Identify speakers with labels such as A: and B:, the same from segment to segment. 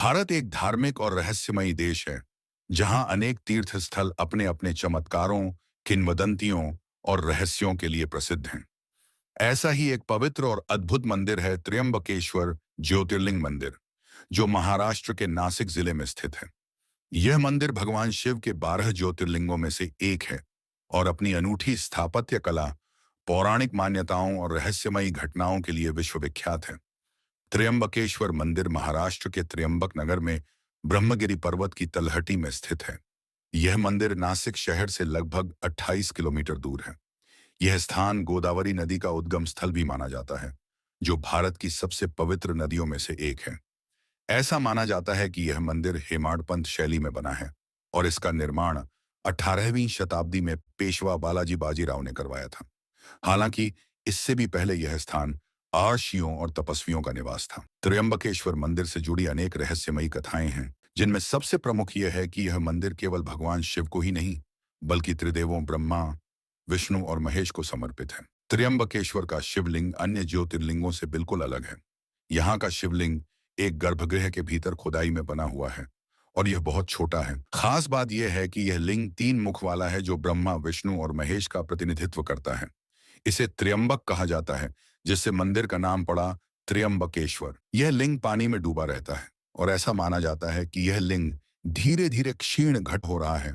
A: भारत एक धार्मिक और रहस्यमयी देश है, जहां अनेक तीर्थ स्थल अपने अपने चमत्कारों, किंवदंतियों और रहस्यों के लिए प्रसिद्ध हैं। ऐसा ही एक पवित्र और अद्भुत मंदिर है त्र्यंबकेश्वर ज्योतिर्लिंग मंदिर, जो महाराष्ट्र के नासिक जिले में स्थित है। यह मंदिर भगवान शिव के 12 ज्योतिर्लिंगों में से एक है और अपनी अनूठी स्थापत्य कला, पौराणिक मान्यताओं और रहस्यमयी घटनाओं के लिए विश्वविख्यात है। त्र्यंबकेश्वर मंदिर महाराष्ट्र के त्र्यंबक नगर में ब्रह्मगिरी पर्वत की तलहटी में स्थित है। यह मंदिर नासिक शहर से लगभग 28 किलोमीटर दूर है। यह स्थान गोदावरी नदी का उद्गम स्थल भी माना जाता है, जो भारत की सबसे पवित्र नदियों में से एक है। ऐसा माना जाता है कि यह मंदिर हेमाडपंत शैली में बना है और इसका निर्माण 18वीं शताब्दी में पेशवा बालाजी बाजीराव ने करवाया था। हालांकि इससे भी पहले यह स्थान आर्षियों और तपस्वियों का निवास था। त्र्यंबकेश्वर मंदिर से जुड़ी अनेक रहस्यमयी कथाएं हैं, जिनमें सबसे प्रमुख यह है कि यह मंदिर केवल भगवान शिव को ही नहीं, बल्कि त्रिदेवों ब्रह्मा, विष्णु और महेश को समर्पित है। त्र्यंबकेश्वर का शिवलिंग अन्य ज्योतिर्लिंगों से बिल्कुल अलग है। यहाँ का शिवलिंग एक गर्भगृह के भीतर खुदाई में बना हुआ है और यह बहुत छोटा है। खास बात यह है कि यह लिंग 3 मुख वाला है, जो ब्रह्मा, विष्णु और महेश का प्रतिनिधित्व करता है। इसे त्र्यंबक कहा जाता है, जिससे मंदिर का नाम पड़ा त्र्यंबकेश्वर। यह लिंग पानी में डूबा रहता है और ऐसा माना जाता है कि यह लिंग धीरे धीरे क्षीण घट हो रहा है,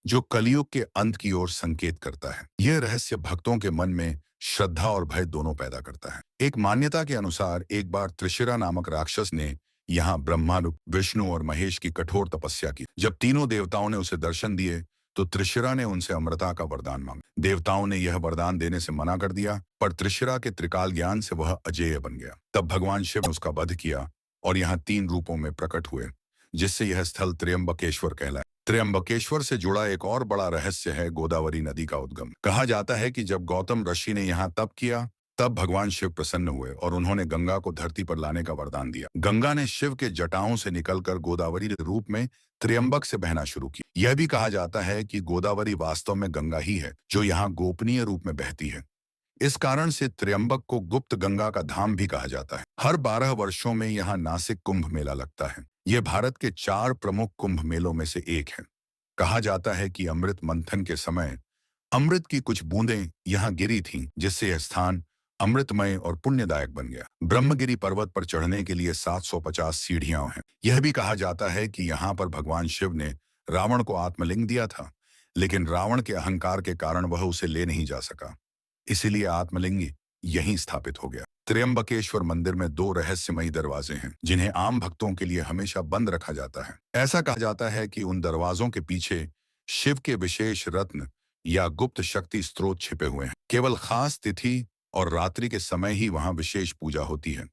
A: जो कलयुग के अंत की ओर संकेत करता है। यह रहस्य भक्तों के मन में श्रद्धा और भय दोनों पैदा करता है। एक मान्यता के अनुसार एक बार त्रिशिरा नामक राक्षस ने यहाँ ब्रह्मा, विष्णु और महेश की कठोर तपस्या की। जब तीनों देवताओं ने उसे दर्शन दिए तो त्रिशिरा ने उनसे अमृता का वरदान मांगा। देवताओं ने यह वरदान देने से मना कर दिया, पर त्रिशिरा के त्रिकाल ज्ञान से वह अजेय बन गया। तब भगवान शिव ने उसका वध किया और यहाँ 3 रूपों में प्रकट हुए, जिससे यह स्थल त्र्यंबकेश्वर कहलाया। त्र्यंबकेश्वर से जुड़ा एक और बड़ा रहस्य है गोदावरी नदी का उद्गम। कहा जाता है कि जब गौतम ऋषि ने यहाँ तप किया, तब भगवान शिव प्रसन्न हुए और उन्होंने गंगा को धरती पर लाने का वरदान दिया। गंगा ने शिव के जटाओं से निकलकर गोदावरी रूप में त्र्यंबक से बहना शुरू की। यह भी कहा जाता है कि गोदावरी वास्तव में गंगा ही है, जो यहाँ गोपनीय रूप में बहती है। इस कारण से त्र्यंबक को गुप्त गंगा का धाम भी कहा जाता है। हर 12 वर्षों में यहाँ नासिक कुंभ मेला लगता है। यह भारत के 4 प्रमुख कुंभ मेलों में से एक है। कहा जाता है कि अमृत मंथन के समय अमृत की कुछ बूंदें यहाँ गिरी थीं, जिससे यह स्थान अमृतमय और पुण्यदायक बन गया। ब्रह्मगिरी पर्वत पर चढ़ने के लिए 750 सीढ़ियां हैं। यह भी कहा जाता है कि यहाँ पर भगवान शिव ने रावण को आत्मलिंग दिया था, लेकिन रावण के अहंकार के कारण वह उसे ले नहीं जा सका। इसीलिए आत्मलिंग यहीं स्थापित हो गया। त्र्यंबकेश्वर मंदिर में 2 रहस्यमयी दरवाजे हैं, जिन्हें आम भक्तों के लिए हमेशा बंद रखा जाता है। ऐसा कहा जाता है कि उन दरवाजों के पीछे शिव के विशेष रत्न या गुप्त शक्ति स्रोत छिपे हुए हैं। केवल खास तिथि और रात्रि के समय ही वहां विशेष पूजा होती है,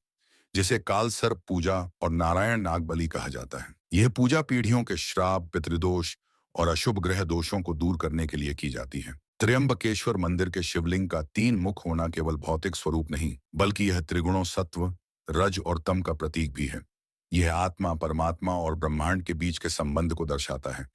A: जिसे कालसर्प पूजा और नारायण नागबलि कहा जाता है। यह पूजा पीढ़ियों के श्राप, पितृदोष और अशुभ ग्रह दोषों को दूर करने के लिए की जाती है। त्र्यंबकेश्वर मंदिर के शिवलिंग का 3 मुख होना केवल भौतिक स्वरूप नहीं, बल्कि यह त्रिगुणों सत्व, रज और तम का प्रतीक भी है। यह आत्मा, परमात्मा और ब्रह्मांड के बीच के संबंध को दर्शाता है।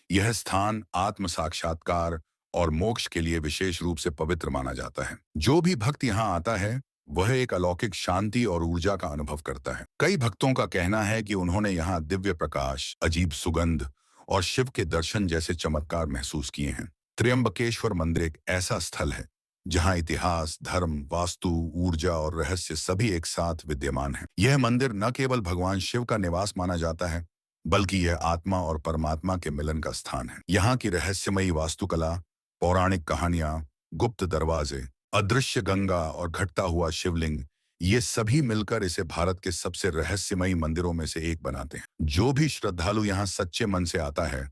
A: यह स्थान आत्म साक्षात्कार और मोक्ष के लिए विशेष रूप से पवित्र माना जाता है। जो भी भक्त यहाँ आता है, वह एक अलौकिक शांति और ऊर्जा का अनुभव करता है। कई भक्तों का कहना है कि उन्होंने यहाँ दिव्य प्रकाश, अजीब सुगंध और शिव के दर्शन जैसे चमत्कार महसूस किए हैं। त्र्यंबकेश्वर मंदिर एक ऐसा स्थल है जहाँ इतिहास, धर्म, वास्तु, ऊर्जा और रहस्य सभी एक साथ विद्यमान हैं। यह मंदिर न केवल भगवान शिव का निवास माना जाता है, बल्कि यह आत्मा और परमात्मा के मिलन का स्थान है। यहाँ की रहस्यमयी वास्तुकला, पौराणिक कहानियां, गुप्त दरवाजे, अदृश्य गंगा और घटता हुआ शिवलिंग, ये सभी मिलकर इसे भारत के सबसे रहस्यमयी मंदिरों में से एक बनाते हैं। जो भी श्रद्धालु यहाँ सच्चे मन से आता है,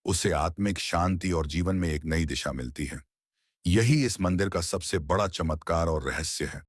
A: उसे आत्मिक शांति और जीवन में एक नई दिशा मिलती है। यही इस मंदिर का सबसे बड़ा चमत्कार और रहस्य है।